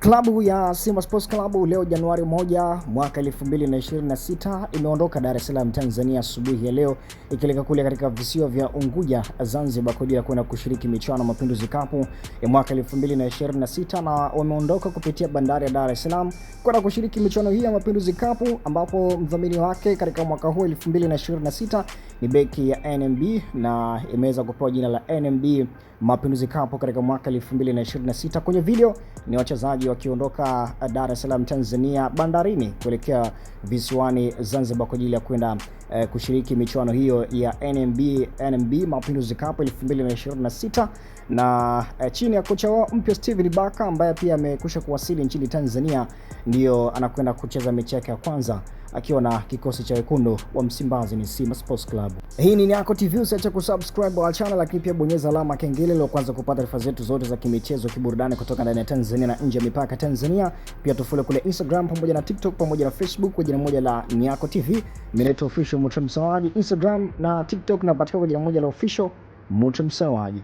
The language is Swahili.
Klabu ya Simba Sports Club leo Januari 1 mwaka 2026 imeondoka Dar es Salaam Tanzania asubuhi ya leo ikielekea kule katika visiwa vya Unguja Zanzibar kwa ajili ya kwenda kushiriki michuano Mapinduzi Cup ya mwaka 2026, na wameondoka kupitia bandari ya Dar es Salaam kwenda kushiriki michuano hii ya Mapinduzi Cup, ambapo mdhamini wake katika mwaka huu 2026 ni beki ya NMB na imeweza kupewa jina la NMB Mapinduzi Cup katika mwaka 2026. Kwenye video ni wachezaji wakiondoka Dar es Salaam Tanzania bandarini kuelekea visiwani Zanzibar kwa ajili ya kwenda kushiriki michuano hiyo ya NMB Mapinduzi Cup 2026, na chini ya kocha wao mpya Steven Baka ambaye pia amekwisha kuwasili nchini Tanzania, ndio anakwenda kucheza mechi yake ya kwanza akiwa na kikosi cha wekundu wa Msimbazi ni Simba Sports Club. Hii ni Nyako TV, usiache kusubscribe wa channel, lakini pia bonyeza alama kengele ili kwanza kupata taarifa zetu zote za kimichezo, kiburudani kutoka ndani ya Tanzania na nje ya mipaka Tanzania. Pia tufollow kule Instagram pamoja na TikTok pamoja na Facebook kwa jina moja la Nyako TV. Mineto official Mutre Msawaji, Instagram na TikTok na patikana kwa jina moja la official Mutre Msawaji.